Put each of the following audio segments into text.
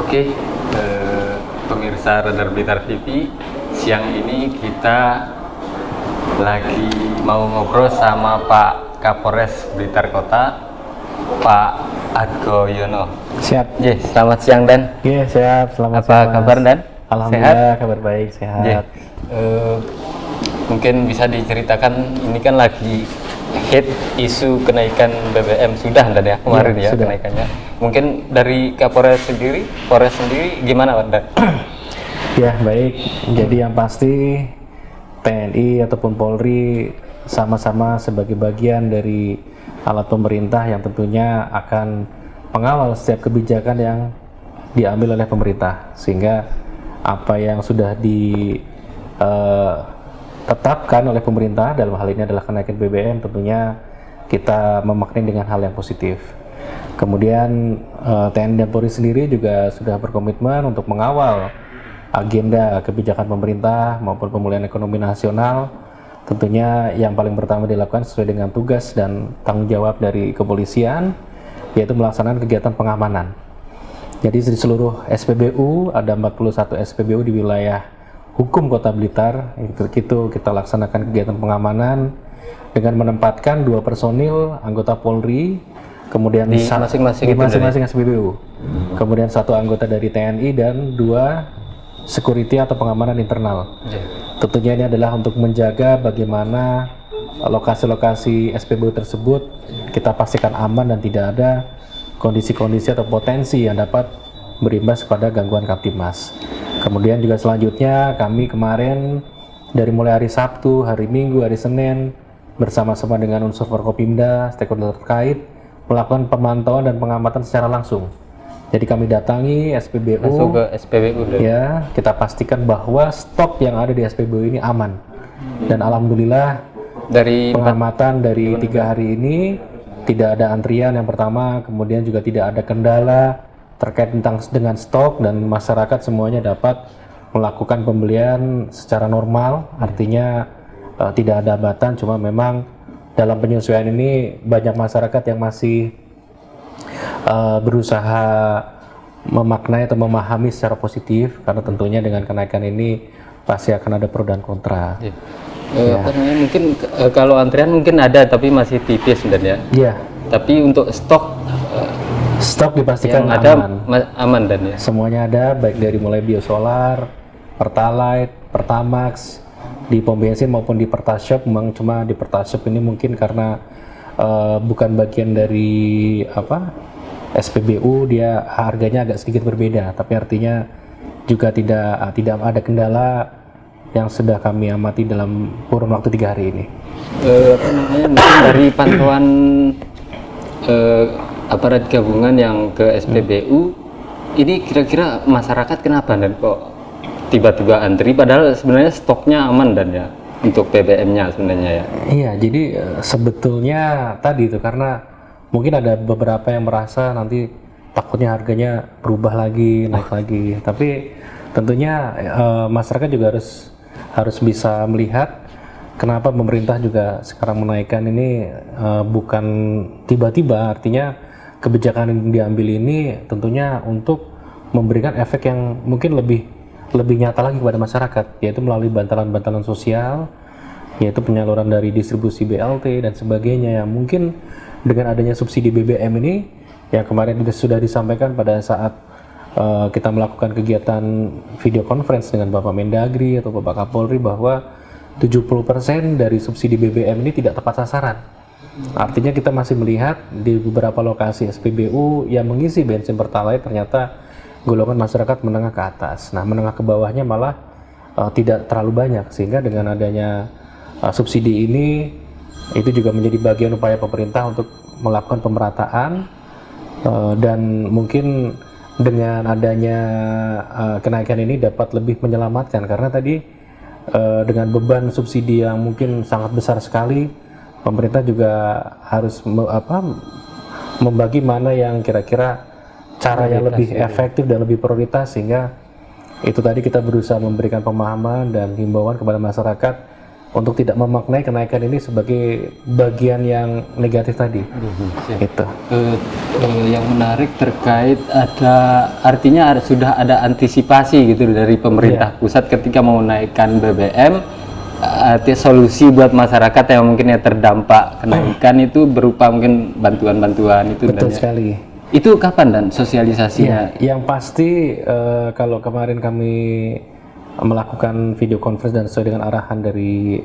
Oke, pemirsa Radar Blitar TV, siang ini kita lagi mau ngobrol sama Pak Kapolres Blitar Kota, Pak Argo Yono. Siap. Selamat siang Dan. Siap. Selamat Apa siang, Mas. kabar Dan? Alhamdulillah, Sehat? kabar baik, sehat. Mungkin bisa diceritakan, ini kan lagi hit isu kenaikan BBM sudah Dan ya kemarin ya sudah. kenaikannya. Mungkin dari Kapolres sendiri gimana Pak Dan? Ya, baik. Jadi yang pasti TNI ataupun Polri sama-sama sebagai bagian dari alat pemerintah yang tentunya akan mengawal setiap kebijakan yang diambil oleh pemerintah, sehingga apa yang sudah ditetapkan oleh pemerintah dalam hal ini adalah kenaikan BBM, tentunya kita memaknai dengan hal yang positif. Kemudian TNI dan Polri sendiri juga sudah berkomitmen untuk mengawal agenda kebijakan pemerintah maupun pemulihan ekonomi nasional. Tentunya yang paling pertama dilakukan sesuai dengan tugas dan tanggung jawab dari kepolisian, yaitu melaksanakan kegiatan pengamanan. Jadi di seluruh SPBU, ada 41 SPBU di wilayah hukum Kota Blitar, itu kita laksanakan kegiatan pengamanan dengan menempatkan 2 personil anggota Polri, kemudian Di masing-masing di masing-masing SPBU, kemudian 1 anggota dari TNI dan 2 security atau pengamanan internal. Tentunya ini adalah untuk menjaga bagaimana lokasi-lokasi SPBU tersebut kita pastikan aman dan tidak ada kondisi-kondisi atau potensi yang dapat berimbas kepada gangguan Kamtibmas. Kemudian juga selanjutnya kami kemarin dari mulai hari Sabtu, hari Minggu, hari Senin bersama-sama dengan unsur Forkopimda, stakeholder terkait melakukan pemantauan dan pengamatan secara langsung. Jadi kami datangi SPBU, Langsung ke SPBU ya, kita pastikan bahwa stok yang ada di SPBU ini aman. Dan alhamdulillah dari pengamatan dari 3 hari ini tidak ada antrian yang pertama, kemudian juga tidak ada kendala terkait dengan stok, dan masyarakat semuanya dapat melakukan pembelian secara normal. Artinya tidak ada hambatan, cuma memang dalam penyesuaian ini banyak masyarakat yang masih berusaha memaknai atau memahami secara positif, karena tentunya dengan kenaikan ini pasti akan ada pro dan kontra. Mungkin kalau antrian mungkin ada tapi masih tipis sebenarnya. Iya. Tapi untuk stok dipastikan yang ada aman. Dan ya. Semuanya ada, baik dari mulai biosolar, Pertalite, Pertamax, di pom bensin maupun di Pertashop. Memang cuma di Pertashop ini mungkin karena bukan bagian dari SPBU, dia harganya agak sedikit berbeda, tapi artinya juga tidak ada kendala yang sudah kami amati dalam kurun waktu 3 hari ini. Mungkin dari pantauan aparat gabungan yang ke SPBU, ini kira-kira masyarakat kenapa dan kok tiba-tiba antri, padahal sebenarnya stoknya aman dan ya untuk BBM-nya sebenarnya ya. Iya, jadi sebetulnya tadi itu karena mungkin ada beberapa yang merasa nanti takutnya harganya berubah lagi, naik lagi. Tapi tentunya masyarakat juga harus bisa melihat kenapa pemerintah juga sekarang menaikkan ini bukan tiba-tiba. Artinya kebijakan yang diambil ini tentunya untuk memberikan efek yang mungkin lebih nyata lagi kepada masyarakat, yaitu melalui bantalan-bantalan sosial, yaitu penyaluran dari distribusi BLT dan sebagainya, yang mungkin dengan adanya subsidi BBM ini yang kemarin sudah disampaikan pada saat kita melakukan kegiatan video conference dengan Bapak Mendagri atau Bapak Kapolri, bahwa 70% dari subsidi BBM ini tidak tepat sasaran. Artinya kita masih melihat di beberapa lokasi SPBU yang mengisi bensin Pertalite ternyata golongan masyarakat menengah ke atas. Nah, menengah ke bawahnya malah tidak terlalu banyak, sehingga dengan adanya subsidi ini itu juga menjadi bagian upaya pemerintah untuk melakukan pemerataan, dan mungkin dengan adanya kenaikan ini dapat lebih menyelamatkan, karena tadi dengan beban subsidi yang mungkin sangat besar sekali, pemerintah juga harus membagi mana yang kira-kira cara yang lebih efektif dan lebih prioritas, sehingga itu tadi kita berusaha memberikan pemahaman dan himbauan kepada masyarakat untuk tidak memaknai kenaikan ini sebagai bagian yang negatif tadi. Itu. Yang menarik terkait artinya sudah ada antisipasi gitu dari pemerintah pusat ketika mau naikkan BBM. Artinya solusi buat masyarakat yang mungkin terdampak kenaikan itu berupa mungkin bantuan-bantuan itu. Betul sekali. Itu kapan dan sosialisasinya? Yang pasti kalau kemarin kami melakukan video conference dan sesuai dengan arahan dari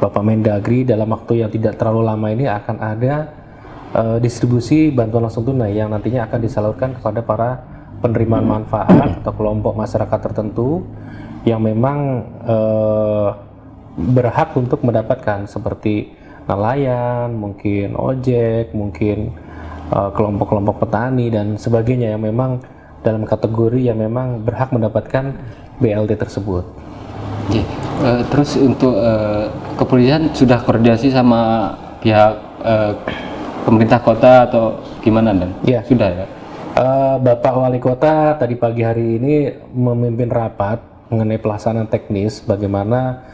Bapak Mendagri, dalam waktu yang tidak terlalu lama ini akan ada distribusi bantuan langsung tunai yang nantinya akan disalurkan kepada para penerima manfaat atau kelompok masyarakat tertentu yang memang berhak untuk mendapatkan, seperti nelayan, mungkin ojek, mungkin kelompok-kelompok petani dan sebagainya yang memang dalam kategori yang memang berhak mendapatkan BLT tersebut. Oke. Terus untuk kepolisian sudah koordinasi sama pihak pemerintah kota atau gimana dan? Ya. Sudah ya. Bapak Wali Kota tadi pagi hari ini memimpin rapat mengenai pelaksanaan teknis bagaimana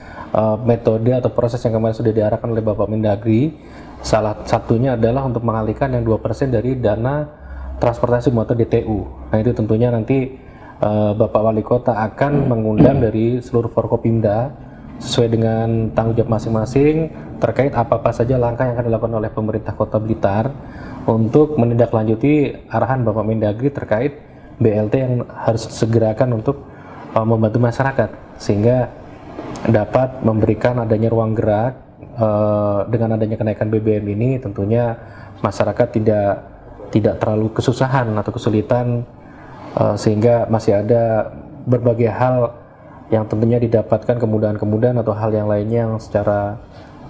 metode atau proses yang kemarin sudah diarahkan oleh Bapak Mendagri. Salah satunya adalah untuk mengalihkan yang 2% dari dana transportasi umum atau DTU. Nah itu tentunya nanti Bapak Wali Kota akan mengundang dari seluruh Forkopimda sesuai dengan tanggung jawab masing-masing terkait apa-apa saja langkah yang akan dilakukan oleh pemerintah Kota Blitar untuk menindaklanjuti arahan Bapak Mendagri terkait BLT yang harus disegerakan untuk membantu masyarakat sehingga dapat memberikan adanya ruang gerak. Dengan adanya kenaikan BBM ini tentunya masyarakat tidak terlalu kesusahan atau kesulitan sehingga masih ada berbagai hal yang tentunya didapatkan kemudahan-kemudahan atau hal yang lainnya yang secara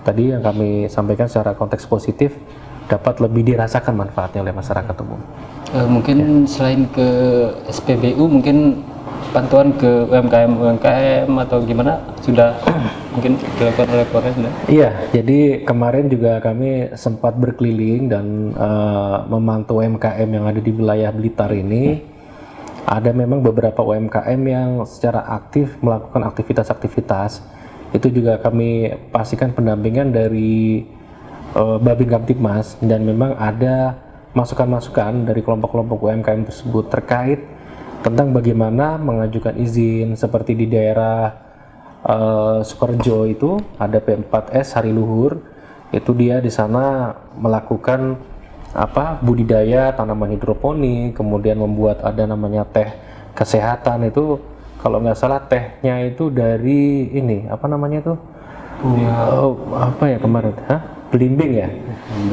tadi yang kami sampaikan secara konteks positif dapat lebih dirasakan manfaatnya oleh masyarakat umum. Mungkin selain ke SPBU mungkin bantuan ke UMKM atau gimana sudah mungkin dilakukan oleh Polres? Iya, jadi kemarin juga kami sempat berkeliling dan memantau UMKM yang ada di wilayah Blitar ini. Ada memang beberapa UMKM yang secara aktif melakukan aktivitas-aktivitas. Itu juga kami pastikan pendampingan dari Babin Kamtibmas dan memang ada masukan-masukan dari kelompok-kelompok UMKM tersebut terkait tentang bagaimana mengajukan izin seperti di daerah Sukorejo itu ada P4S Hari Luhur, itu dia di sana melakukan budidaya tanaman hidroponik, kemudian membuat ada namanya teh kesehatan itu kalau nggak salah tehnya itu dari ini kemarin belimbing ya,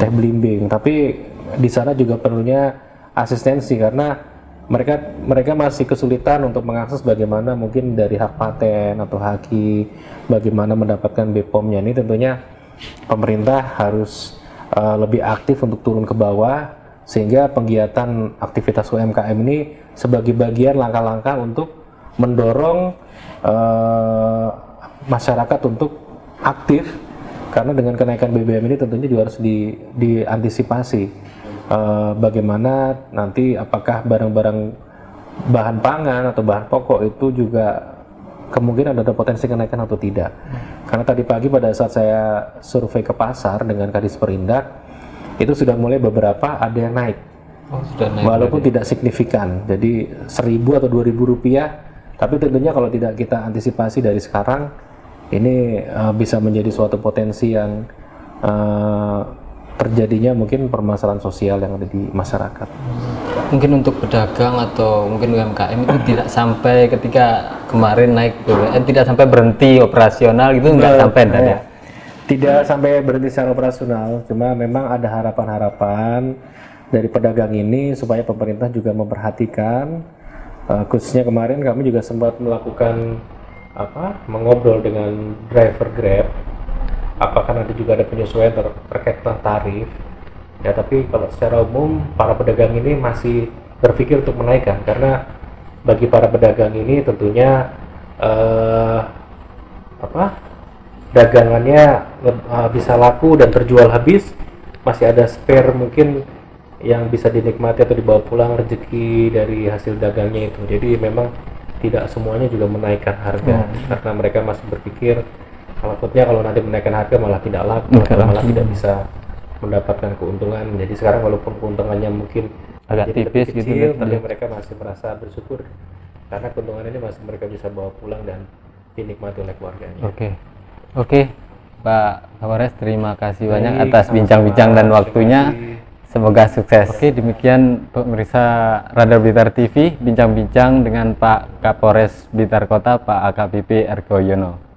teh belimbing, tapi di sana juga perlunya asistensi karena mereka masih kesulitan untuk mengakses bagaimana mungkin dari hak paten atau haki, bagaimana mendapatkan BPOM-nya. Ini tentunya pemerintah harus lebih aktif untuk turun ke bawah sehingga penggiatan aktivitas UMKM ini sebagai bagian langkah-langkah untuk mendorong masyarakat untuk aktif karena dengan kenaikan BBM ini tentunya juga harus diantisipasi. Bagaimana nanti apakah barang-barang bahan pangan atau bahan pokok itu juga kemungkinan ada potensi kenaikan atau tidak. Karena tadi pagi pada saat saya survei ke pasar dengan Kadis Perindak itu sudah mulai beberapa ada yang naik. Sudah naik walaupun tidak signifikan, jadi 1.000 atau 2.000 rupiah, tapi tentunya kalau tidak kita antisipasi dari sekarang ini bisa menjadi suatu potensi yang terjadinya mungkin permasalahan sosial yang ada di masyarakat. Mungkin untuk pedagang atau mungkin UMKM itu tidak sampai ketika kemarin naik BBM tidak sampai berhenti operasional gitu, nggak sampai ya? Tidak sampai berhenti secara operasional, cuma memang ada harapan-harapan dari pedagang ini supaya pemerintah juga memperhatikan, khususnya kemarin kami juga sempat melakukan mengobrol dengan driver Grab. Apakah nanti juga ada penyesuaian terkait tarif ya, tapi kalau secara umum para pedagang ini masih berpikir untuk menaikkan karena bagi para pedagang ini tentunya dagangannya bisa laku dan terjual habis, masih ada spare mungkin yang bisa dinikmati atau dibawa pulang rezeki dari hasil dagangnya itu. Jadi memang tidak semuanya juga menaikkan harga karena mereka masih berpikir Takutnya kalau nanti menaikkan harga malah tidak laku atau malah tidak bisa mendapatkan keuntungan. Jadi sekarang walaupun keuntungannya mungkin Agak jadi lebih tipis gitu, kecil, tapi betul. mereka masih merasa bersyukur karena keuntungan ini masih mereka bisa bawa pulang dan dinikmati oleh keluarganya. Oke, Pak Kapolres, terima kasih banyak Baik, atas sama-sama. bincang-bincang dan Terima waktunya. kasih. Semoga sukses. Oke, demikian pemirsa Radar Blitar TV, bincang-bincang dengan Pak Kapolres Blitar Kota, Pak AKBP Ergo Yono.